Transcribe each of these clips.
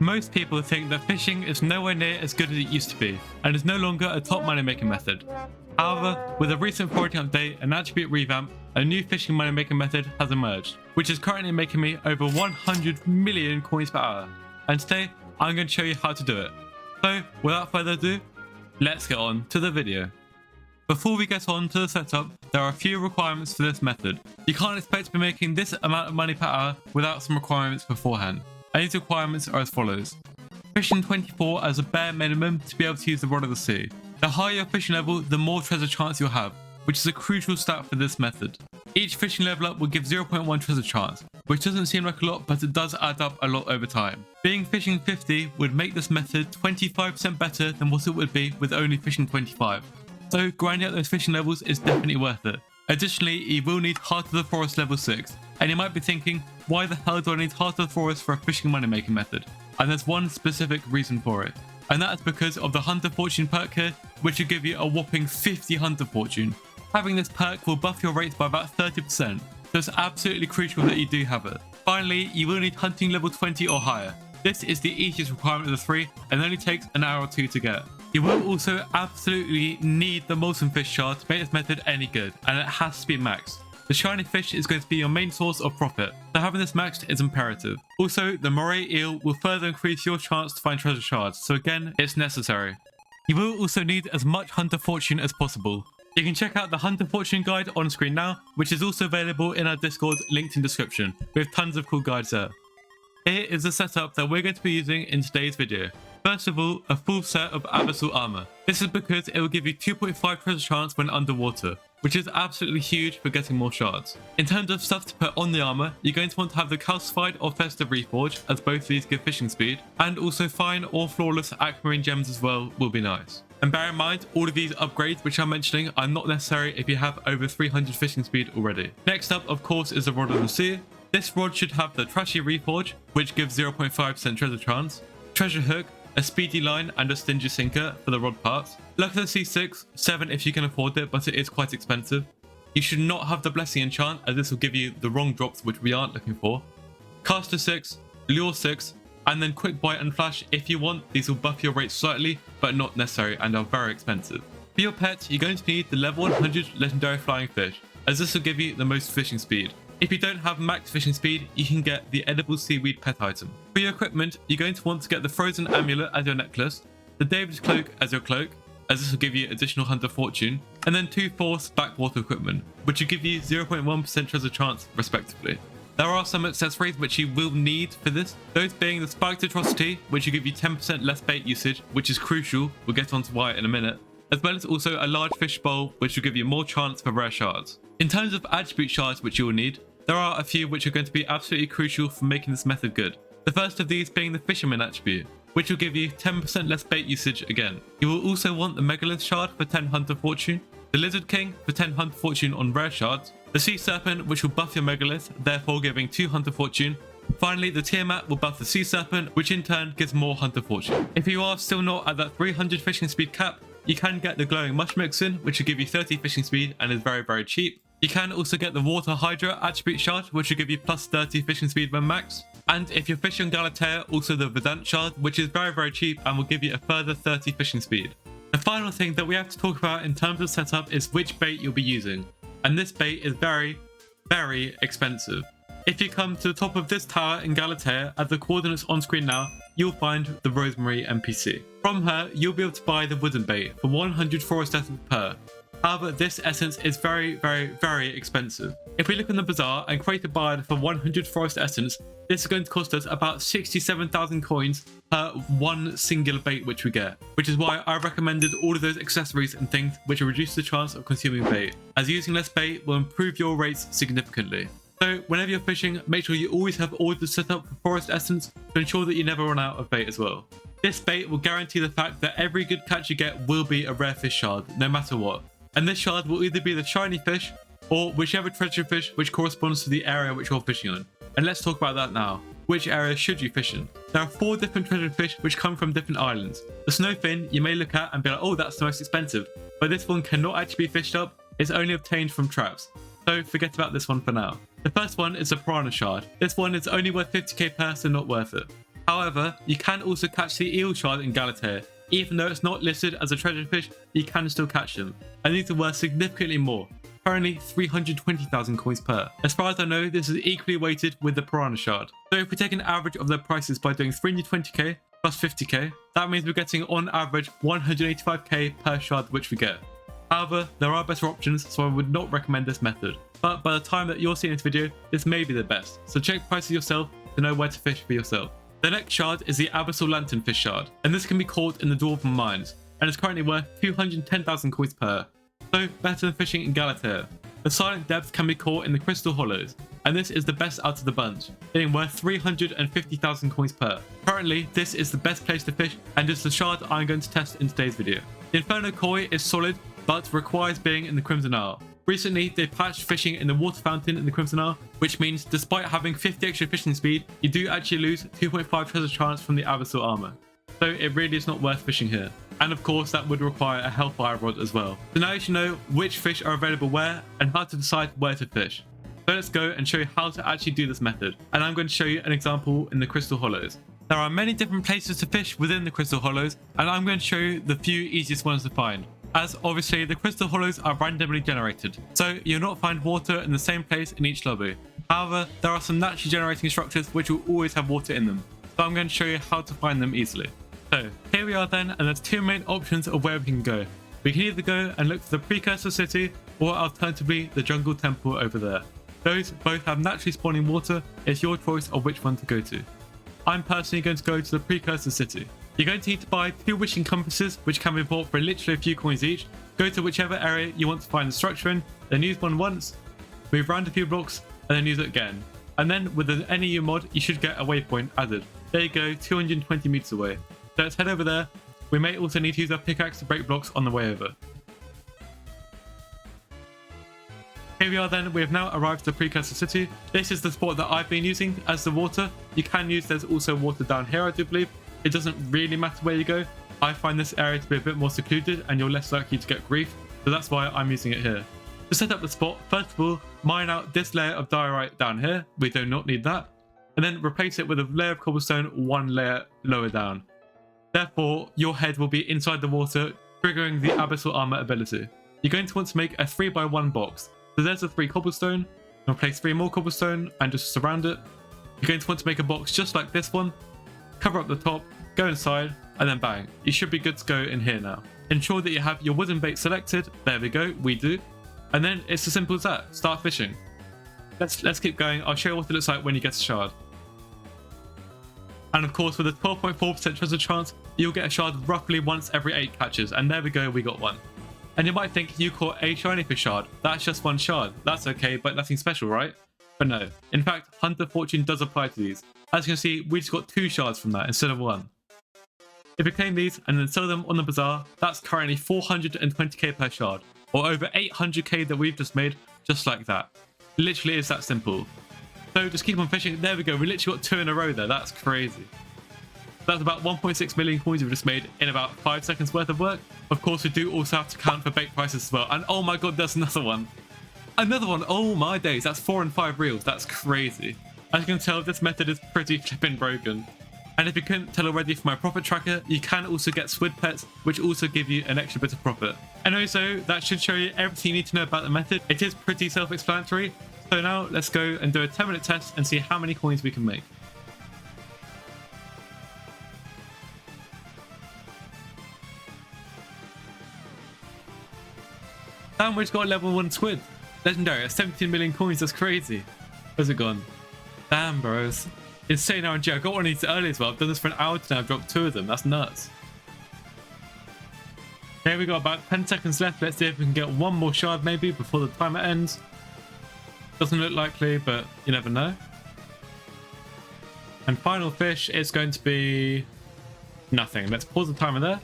Most people think that fishing is nowhere near as good as it used to be, and is no longer a top money making method. However, with a recent priority update and attribute revamp, a new fishing money making method has emerged, which is currently making me over 100 million coins per hour. And today, I'm going to show you how to do it. So, without further ado, let's get on to the video. Before we get on to the setup, there are a few requirements for this method. You can't expect to be making this amount of money per hour without some requirements beforehand. And these requirements are as follows. Fishing 24 as a bare minimum to be able to use the Rod of the Sea. The higher your fishing level, the more treasure chance you'll have, which is a crucial stat for this method. Each fishing level up will give 0.1 treasure chance, which doesn't seem like a lot, but it does add up a lot over time. Being fishing 50 would make this method 25% better than what it would be with only fishing 25. So grinding out those fishing levels is definitely worth it. Additionally, you will need Heart of the Forest level 6, and you might be thinking, why the hell do I need Heart of the Forest for a fishing money making method? And there's one specific reason for it, and that is because of the Hunter Fortune perk here, which will give you a whopping 50 Hunter Fortune. Having this perk will buff your rates by about 30%, so it's absolutely crucial that you do have it. Finally, you will need hunting level 20 or higher. This is the easiest requirement of the three and only takes an hour or two to get. You will also absolutely need the molten fish shard to make this method any good, and it has to be maxed. The shiny fish is going to be your main source of profit, so having this maxed is imperative. Also, the moray eel will further increase your chance to find treasure shards, so again, it's necessary. You will also need as much Hunter Fortune as possible. You can check out the Hunter Fortune guide on screen now, which is also available in our Discord linked in description, with tons of cool guides there. Here is the setup that we're going to be using in today's video. First of all, a full set of Abyssal armor. This is because it will give you 2.5 treasure chance when underwater, which is absolutely huge for getting more shards. In terms of stuff to put on the armor, you're going to want to have the calcified or festive reforge, as both of these give fishing speed, and also fine or flawless aquamarine gems as well will be nice. And bear in mind, all of these upgrades which I'm mentioning are not necessary if you have over 300 fishing speed already. Next up, of course, is the Rod of the Sea. This rod should have the trashy reforge, which gives 0.5% treasure chance, treasure hook, a speedy line and a stingy sinker for the rod parts. Luck of the Sea 6, 7 if you can afford it, but it is quite expensive. You should not have the Blessing enchant, as this will give you the wrong drops which we aren't looking for. Caster 6, Lure 6, and then Quick Bite and Flash if you want. These will buff your rates slightly, but not necessary and are very expensive. For your pet, you're going to need the level 100 legendary flying fish, as this will give you the most fishing speed. If you don't have max fishing speed, you can get the edible seaweed pet item. For your equipment, you're going to want to get the frozen amulet as your necklace, the David's cloak as your cloak, as this will give you additional Hunter Fortune, and then 2 force backwater equipment, which will give you 0.1% treasure chance respectively. There are some accessories which you will need for this, those being the spiked atrocity, which will give you 10% less bait usage, which is crucial, we'll get onto why in a minute, as well as also a large fish bowl, which will give you more chance for rare shards. In terms of attribute shards which you will need, there are a few which are going to be absolutely crucial for making this method good. The first of these being the Fisherman attribute, which will give you 10% less bait usage again. You will also want the Megalith shard for 10 Hunter Fortune, the Lizard King for 10 Hunter Fortune on rare shards, the Sea Serpent which will buff your Megalith, therefore giving 2 Hunter Fortune. Finally, the Tiamat will buff the Sea Serpent, which in turn gives more Hunter Fortune. If you are still not at that 300 fishing speed cap, you can get the Glowing Mushroom Mixin, which will give you 30 fishing speed and is very cheap. You can also get the Water Hydra attribute shard, which will give you plus 30 fishing speed when max. And if you're fishing Galatea, also the Verdant shard, which is very cheap and will give you a further 30 fishing speed. The final thing that we have to talk about in terms of setup is which bait you'll be using. And this bait is very expensive. If you come to the top of this tower in Galatea, at the coordinates on screen now, you'll find the Rosemary NPC. From her, you'll be able to buy the wooden bait for 100 forest essence per. However, this essence is very expensive. If we look in the bazaar and create a buy for 100 forest essence, this is going to cost us about 67,000 coins per one singular bait which we get, which is why I recommended all of those accessories and things which will reduce the chance of consuming bait, as using less bait will improve your rates significantly. So whenever you're fishing, make sure you always have orders set up for forest essence to ensure that you never run out of bait as well. This bait will guarantee the fact that every good catch you get will be a rare fish shard, no matter what. And this shard will either be the shiny fish or whichever treasure fish which corresponds to the area which you're fishing on. And let's talk about that now. Which area should you fish in? There are 4 different treasure fish which come from different islands. The snowfin you may look at and be like, oh, that's the most expensive, but this one cannot actually be fished up, it's only obtained from traps. So forget about this one for now. The first one is the piranha shard. This one is only worth 50k per, so not worth it. However, you can also catch the eel shard in Galatea. Even though it's not listed as a treasure fish, you can still catch them, and these are worth significantly more, currently 320,000 coins per. As far as I know, this is equally weighted with the piranha shard. So if we take an average of their prices by doing 320k plus 50k, that means we're getting on average 185k per shard which we get. However, there are better options, so I would not recommend this method. But by the time that you're seeing this video, this may be the best, so check prices yourself to know where to fish for yourself. The next shard is the Abyssal Lanternfish shard, and this can be caught in the Dwarven Mines, and is currently worth 210,000 coins per. So better than fishing in Galatea. The Silent Depth can be caught in the Crystal Hollows, and this is the best out of the bunch, being worth 350,000 coins per. Currently, this is the best place to fish, and is the shard I'm going to test in today's video. The Inferno Koi is solid, but requires being in the Crimson Isle. Recently, they patched fishing in the water fountain in the Crimson Isle, which means despite having 50 extra fishing speed, you do actually lose 2.5 treasure chance from the Abyssal armor. So it really is not worth fishing here. And of course, that would require a Hellfire rod as well. So now you should know which fish are available where and how to decide where to fish. So let's go and show you how to actually do this method. And I'm going to show you an example in the Crystal Hollows. There are many different places to fish within the Crystal Hollows, and I'm going to show you the few easiest ones to find. As obviously the Crystal Hollows are randomly generated, so you'll not find water in the same place in each lobby. However, there are some naturally generating structures which will always have water in them, so I'm going to show you how to find them easily. So here we are then, and there's two main options of where we can go. We can either go and look for the Precursor City, or alternatively the Jungle Temple over there. Those both have naturally spawning water. It's your choice of which one to go to. I'm personally going to go to the Precursor City. You're going to need to buy 2 wishing compasses, which can be bought for literally a few coins each. Go to whichever area you want to find the structure in, then use one once, move around a few blocks, and then use it again. And then with the NEU mod, you should get a waypoint added. There you go, 220 meters away. So let's head over there. We may also need to use our pickaxe to break blocks on the way over. Here we are then, we have now arrived at the Precursor City. This is the spot that I've been using as the water. You can use, there's also water down here I do believe. It doesn't really matter where you go. I find this area to be a bit more secluded and you're less likely to get grief, so that's why I'm using it here. To set up the spot, first of all, mine out this layer of diorite down here. We do not need that. And then replace it with a layer of cobblestone 1 layer lower down. Therefore, your head will be inside the water, triggering the Abyssal Armor ability. You're going to want to make a 3x1 box. So there's the 3 cobblestone. I'll place 3 more cobblestone and just surround it. You're going to want to make a box just like this one. Cover up the top, go inside, and then bang. You should be good to go in here now. Ensure that you have your wooden bait selected. There we go, we do. And then it's as simple as that. Start fishing. Let's keep going. I'll show you what it looks like when you get a shard. And of course, with a 12.4% treasure chance, you'll get a shard roughly once every 8 catches. And there we go, we got one. And you might think you caught a shiny fish shard. That's just 1 shard. That's okay, but nothing special, right? But no. In fact, Hunter Fortune does apply to these. As you can see, we just got 2 shards from that instead of 1. If you claim these and then sell them on the bazaar, that's currently 420k per shard, or over 800k that we've just made, just like that. Literally is that simple. So just keep on fishing. There we go, we literally got 2 in a row there. That's crazy. That's about 1.6 million coins we've just made in about 5 seconds worth of work. Of course, we do also have to count for bait prices as well. And oh my god, there's another one. Another one, oh my days, that's 4 and 5 reels. That's crazy. As you can tell, this method is pretty flipping broken. And if you couldn't tell already from my profit tracker, you can also get squid pets, which also give you an extra bit of profit. And also, that should show you everything you need to know about the method. It is pretty self-explanatory. So now let's go and do a 10-minute test and see how many coins we can make. And we've got a level 1 squid. Legendary at 17 million coins, that's crazy. Where's it gone? Damn, bros. Insane RNG. I got one of these earlier as well. I've done this for an hour now. I've dropped 2 of them. That's nuts. Here we got about 10 seconds left. Let's see if we can get 1 more shard maybe before the timer ends. Doesn't look likely, but you never know. And final fish is going to be nothing. Let's pause the timer there.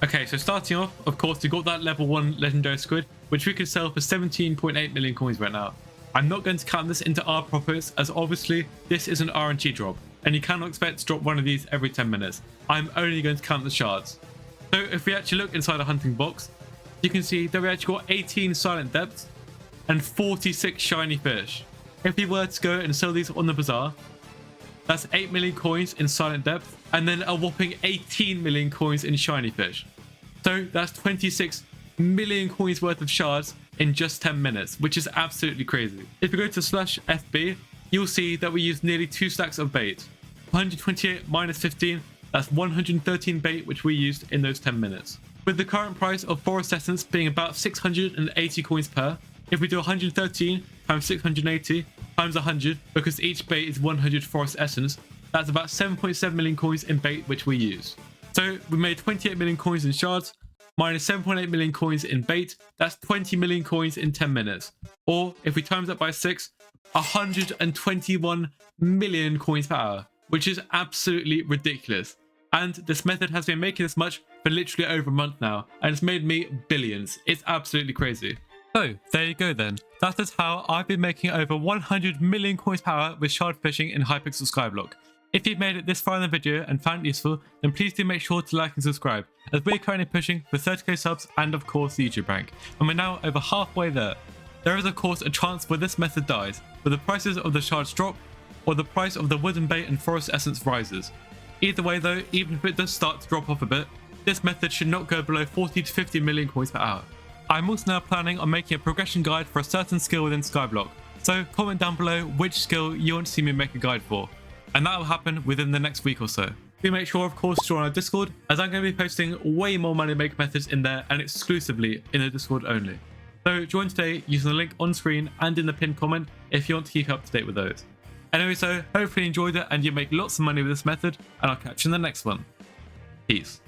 Okay, so starting off, of course, we got that level 1 legendary squid, which we could sell for 17.8 million coins right now. I'm not going to count this into our profits, as obviously this is an RNG drop, and you cannot expect to drop one of these every 10 minutes. I'm only going to count the shards. So if we actually look inside a hunting box, you can see that we actually got 18 silent depths and 46 shiny fish. If we were to go and sell these on the bazaar, That's 8 million coins in silent depth, and then a whopping 18 million coins in shiny fish. So that's 26 million coins worth of shards in just 10 minutes, which is absolutely crazy. If you go to /FB, you'll see that we used nearly 2 stacks of bait. 128 minus 15, that's 113 bait which we used in those 10 minutes. With the current price of forest essence being about 680 coins per, if we do 113 times 680 times 100, because each bait is 100 forest essence, that's about 7.7 million coins in bait which we use. So we made 28 million coins in shards, minus 7.8 million coins in bait, that's 20 million coins in 10 minutes. Or if we times that by 6, 121 million coins per hour, which is absolutely ridiculous. And this method has been making this much for literally over a month now, and it's made me billions. It's absolutely crazy. So there you go then. That is how I've been making over 100 million coins per hour with shard fishing in Hypixel Skyblock. If you've made it this far in the video and found it useful, then please do make sure to like and subscribe, as we're currently pushing for 30k subs and of course the YouTube rank, and we're now over halfway there. There is of course a chance where this method dies, where the prices of the shards drop, or the price of the wooden bait and forest essence rises. Either way though, even if it does start to drop off a bit, this method should not go below 40 to 50 million coins per hour. I'm also now planning on making a progression guide for a certain skill within Skyblock, so comment down below which skill you want to see me make a guide for, and that will happen within the next week or so. Do make sure of course to join our Discord, as I'm going to be posting way more money maker methods in there and exclusively in the Discord only. So join today using the link on screen and in the pinned comment if you want to keep up to date with those. Anyway, so hopefully you enjoyed it and you make lots of money with this method, and I'll catch you in the next one. Peace.